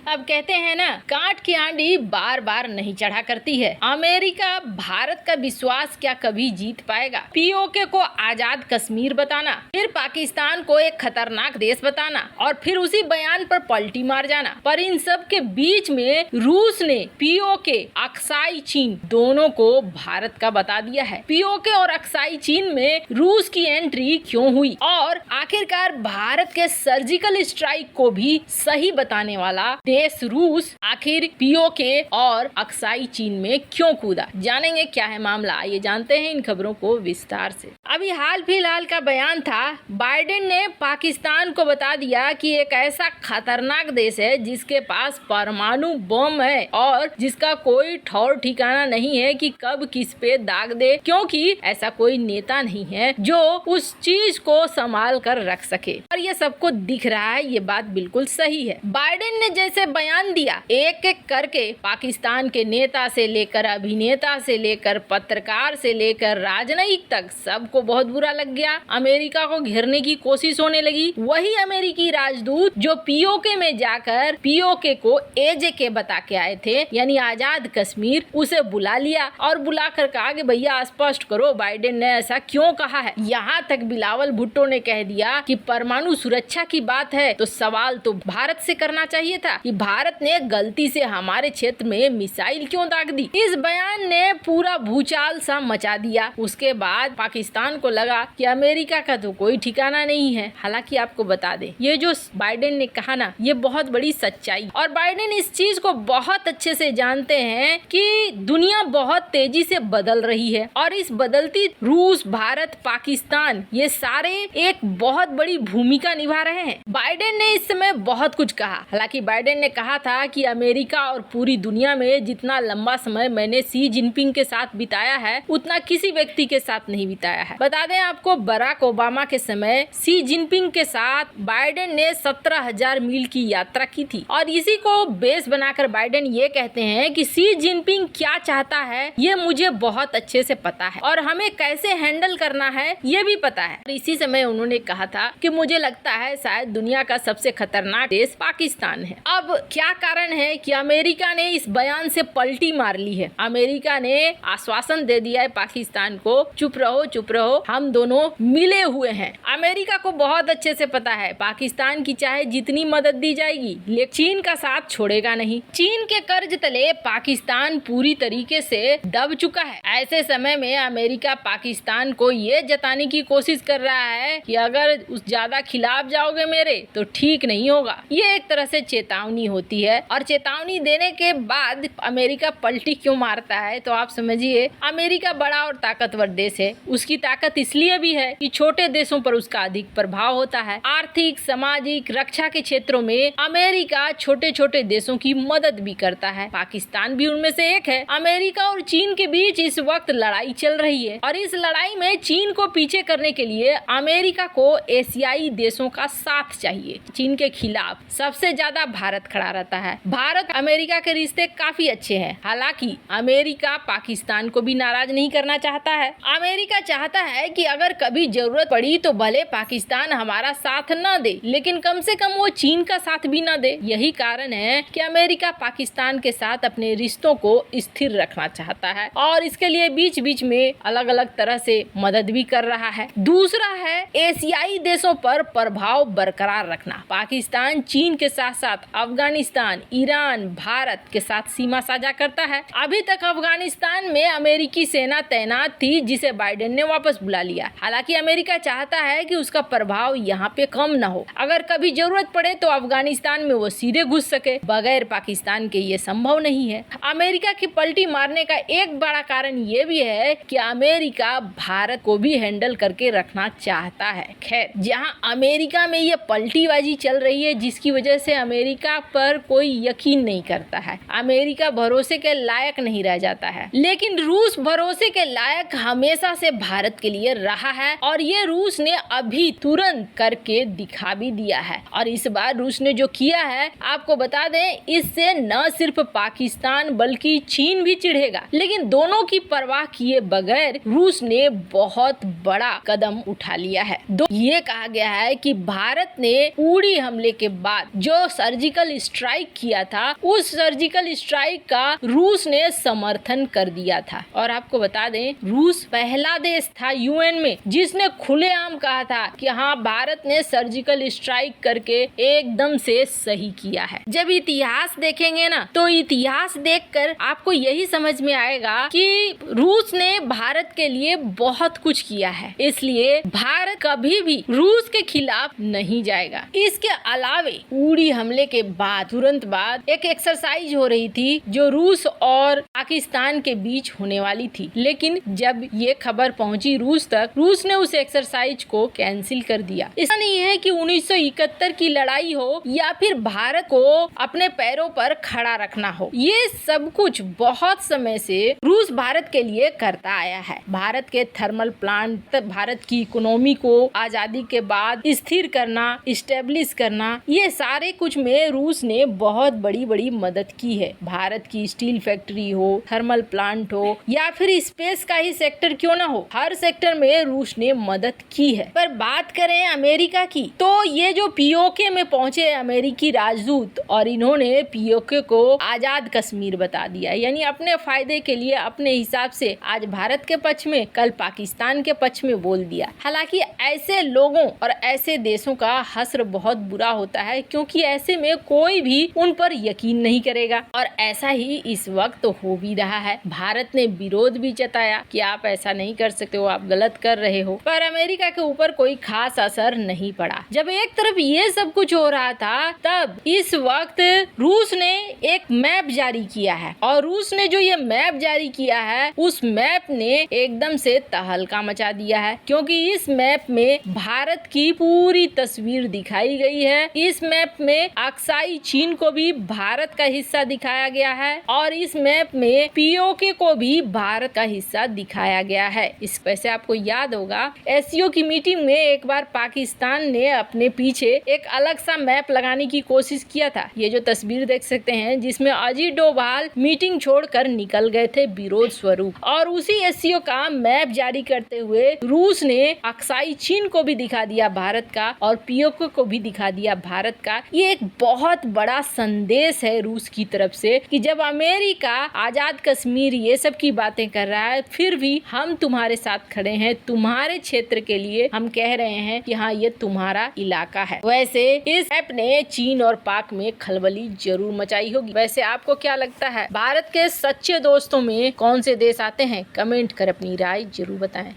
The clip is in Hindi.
अब कहते हैं ना, कांट की आंधी बार बार नहीं चढ़ा करती है। अमेरिका भारत का विश्वास क्या कभी जीत पाएगा? पीओके को आजाद कश्मीर बताना, फिर पाकिस्तान को एक खतरनाक देश बताना और फिर उसी बयान पर पलटी मार जाना। पर इन सब के बीच में रूस ने पीओके, अक्साई चीन दोनों को भारत का बता दिया है। पीओके और अक्साई चीन में रूस की एंट्री क्यों हुई और आखिरकार भारत के सर्जिकल स्ट्राइक को भी सही बताने वाला देश रूस आखिर पीओके और अक्साई चीन में क्यों कूदा? जानेंगे क्या है मामला, आइए जानते हैं इन खबरों को विस्तार से। अभी हाल फिलहाल का बयान था, बाइडेन ने पाकिस्तान को बता दिया कि एक ऐसा खतरनाक देश है जिसके पास परमाणु बम है और जिसका कोई ठौर ठिकाना नहीं है कि कब किस पे दाग दे, क्योंकि ऐसा कोई नेता नहीं है जो उस चीज को संभाल कर रख सके। और ये सबको दिख रहा है, ये बात बिल्कुल सही है। बाइडेन ने जैसे बयान दिया, एक एक करके पाकिस्तान के नेता से लेकर अभिनेता से लेकर पत्रकार से लेकर राजनयिक तक सबको बहुत बुरा लग गया। अमेरिका को घेरने की कोशिश होने लगी। वही अमेरिकी राजदूत जो पीओके में जाकर पीओके को एजेके बता के आए थे, यानी आजाद कश्मीर, उसे बुला लिया और बुलाकर कहा कि भैया स्पष्ट करो बाइडेन ने ऐसा क्यों कहा है। यहाँ तक बिलावल भुट्टो ने कह दिया कि परमाणु सुरक्षा की बात है तो सवाल तो भारत से करना चाहिए था कि भारत ने गलती से हमारे क्षेत्र में मिसाइल क्यों दाग दी। इस बयान ने पूरा भूचाल सा मचा दिया। उसके बाद पाकिस्तान को लगा कि अमेरिका का तो कोई ठिकाना नहीं है। हालांकि आपको बता दें, ये जो बाइडेन ने कहा ना, ये बहुत बड़ी सच्चाई, और बाइडेन इस चीज को बहुत अच्छे से जानते हैं कि दुनिया बहुत तेजी से बदल रही है और इस बदलती रूस, भारत, पाकिस्तान, ये सारे एक बहुत बड़ी भूमिका निभा रहे हैं। बाइडेन ने इस समय बहुत कुछ कहा। हालांकि बाइडेन ने कहा था कि अमेरिका और पूरी दुनिया में जितना लंबा समय मैंने शी जिनपिंग के साथ बिताया है उतना किसी व्यक्ति के साथ नहीं बिताया है। बता दें आपको, बराक ओबामा के समय शी जिनपिंग के साथ बाइडेन ने 17,000 मील की यात्रा की थी और इसी को बेस बनाकर बाइडेन ये कहते हैं कि शी जिनपिंग क्या चाहता है ये मुझे बहुत अच्छे से पता है और हमें कैसे हैंडल करना है ये भी पता है। और इसी समय उन्होंने कहा था कि मुझे लगता है शायद दुनिया का सबसे खतरनाक देश पाकिस्तान है। अब क्या कारण है कि अमेरिका ने इस बयान से पलटी मार ली है? अमेरिका ने आश्वासन दे दिया है पाकिस्तान को, चुप रहो, हम दोनों मिले हुए हैं। अमेरिका को बहुत अच्छे से पता है पाकिस्तान की चाहे जितनी मदद दी जाएगी लेकिन चीन का साथ छोड़ेगा नहीं। चीन के कर्ज तले पाकिस्तान पूरी तरीके से दब चुका है। ऐसे समय में अमेरिका पाकिस्तान को ये जताने की कोशिश कर रहा है कि अगर उस ज्यादा खिलाफ जाओगे मेरे तो ठीक नहीं होगा। ये एक तरह से चेतावनी होती है और चेतावनी देने के बाद अमेरिका पलटी क्यों मारता है तो आप समझिए, अमेरिका बड़ा और ताकतवर देश है। उसकी ताकत इसलिए भी है कि छोटे देशों पर उसका अधिक प्रभाव होता है। आर्थिक, सामाजिक, रक्षा के क्षेत्रों में अमेरिका छोटे छोटे देशों की मदद भी करता है। पाकिस्तान भी उनमें से एक है। अमेरिका और चीन के बीच इस वक्त लड़ाई चल रही है और इस लड़ाई में चीन को पीछे करने के लिए अमेरिका को एशियाई देशों का साथ चाहिए। चीन के खिलाफ सबसे ज्यादा भारत खड़ा रहता है। भारत अमेरिका के रिश्ते काफी अच्छे हैं। हालांकि अमेरिका पाकिस्तान को भी नाराज नहीं करना चाहता है। अमेरिका चाहता है कि अगर कभी जरूरत पड़ी तो भले पाकिस्तान हमारा साथ न दे, लेकिन कम से कम वो चीन का साथ भी न दे। यही कारण है कि अमेरिका पाकिस्तान के साथ अपने रिश्तों को स्थिर रखना चाहता है और इसके लिए बीच बीच में अलग अलग तरह से मदद भी कर रहा है। दूसरा है एशियाई देशों पर प्रभाव बरकरार रखना। पाकिस्तान चीन के साथ साथ अफगानिस्तान, ईरान, भारत के साथ सीमा साझा करता है। अभी तक अफगानिस्तान में अमेरिकी सेना तैनात थी जिसे बाइडेन ने वापस बुला लिया। हालांकि अमेरिका चाहता है कि उसका प्रभाव यहाँ पे कम न हो। अगर कभी जरूरत पड़े तो अफगानिस्तान में वो सीधे घुस सके। बगैर पाकिस्तान के ये संभव नहीं है। अमेरिका की पलटी मारने का एक बड़ा कारण ये भी है कि अमेरिका भारत को भी हैंडल करके रखना चाहता है। खैर, जहाँ अमेरिका में ये पलटीबाजी चल रही है जिसकी वजह से अमेरिका पर कोई यकीन नहीं करता है, अमेरिका भरोसे के लायक नहीं रह जाता है, लेकिन रूस भरोसे के लायक हमेशा से भारत के लिए रहा है और ये रूस ने अभी तुरंत करके दिखा भी दिया है। और इस बार रूस ने जो किया है आपको बता दें, इससे न सिर्फ पाकिस्तान बल्कि चीन भी चिढ़ेगा। लेकिन दोनों की परवाह किए बगैर रूस ने बहुत बड़ा कदम उठा लिया है। ये कहा गया है कि भारत ने उड़ी हमले के बाद जो सर्जिकल सर्जिकल स्ट्राइक किया था, उस सर्जिकल स्ट्राइक का रूस ने समर्थन कर दिया था। और आपको बता दें, रूस पहला देश था यूएन में जिसने खुलेआम कहा था कि हाँ, भारत ने सर्जिकल स्ट्राइक करके एकदम से सही किया है। जब इतिहास देखेंगे ना, तो इतिहास देखकर आपको यही समझ में आएगा कि रूस ने भारत के लिए बहुत कुछ किया है, इसलिए भारत कभी भी रूस के खिलाफ नहीं जाएगा। इसके अलावे उड़ी हमले के बाद तुरंत बाद एक एक्सरसाइज हो रही थी जो रूस और पाकिस्तान के बीच होने वाली थी, लेकिन जब ये खबर पहुंची रूस तक, रूस ने उस एक्सरसाइज को कैंसिल कर दिया। ऐसा नहीं है कि 1971 की लड़ाई हो या फिर भारत को अपने पैरों पर खड़ा रखना हो, ये सब कुछ बहुत समय से रूस भारत के लिए करता आया है। भारत के थर्मल प्लांट, भारत की इकोनॉमी को आजादी के बाद स्थिर करना, स्टेब्लिश करना, ये सारे कुछ में रूस ने बहुत बड़ी बड़ी मदद की है। भारत की स्टील फैक्ट्री हो, थर्मल प्लांट हो या फिर स्पेस का ही सेक्टर क्यों ना हो, हर सेक्टर में रूस ने मदद की है। पर बात करें अमेरिका की, तो ये जो पीओके में पहुंचे अमेरिकी राजदूत और इन्होंने पीओके को आजाद कश्मीर बता दिया, यानी अपने फायदे के लिए अपने हिसाब से आज भारत के पक्ष में, कल पाकिस्तान के पक्ष में बोल दिया। हालांकि ऐसे लोगों और ऐसे देशों का हश्र बहुत बुरा होता है, क्योंकि ऐसे में कोई भी उन पर यकीन नहीं करेगा और ऐसा ही इस वक्त हो भी रहा है। भारत ने विरोध भी जताया कि आप ऐसा नहीं कर सकते हो, आप गलत कर रहे हो, पर अमेरिका के ऊपर कोई खास असर नहीं पड़ा। जब एक तरफ ये सब कुछ हो रहा था, तब इस वक्त रूस ने एक मैप जारी किया है और रूस ने जो ये मैप जारी किया है, उस मैप ने एकदम से तहलका मचा दिया है, क्योंकि इस मैप में भारत की पूरी तस्वीर दिखाई गई है। इस मैप में अक्साई चीन को भी भारत का हिस्सा दिखाया गया है और इस मैप में पीओके को भी भारत का हिस्सा दिखाया गया है। इस वैसे आपको याद होगा, एससीओ की मीटिंग में एक बार पाकिस्तान ने अपने पीछे एक अलग सा मैप लगाने की कोशिश किया था। ये जो तस्वीर देख सकते हैं, जिसमें अजीत डोभाल मीटिंग छोड़कर निकल गए थे विरोध स्वरूप, और उसी एससीओ का मैप जारी करते हुए रूस ने अक्साई चीन को भी दिखा दिया भारत का और पीओके को भी दिखा दिया भारत का। ये एक बहुत बड़ा संदेश है रूस की तरफ से कि जब अमेरिका आजाद कश्मीर ये सब की बातें कर रहा है, फिर भी हम तुम्हारे साथ खड़े हैं, तुम्हारे क्षेत्र के लिए हम कह रहे हैं कि हाँ, ये तुम्हारा इलाका है। वैसे इस ऐप ने चीन और पाक में खलबली जरूर मचाई होगी। वैसे आपको क्या लगता है, भारत के सच्चे दोस्तों में कौन से देश आते हैं? कमेंट कर अपनी राय जरूर बताएं।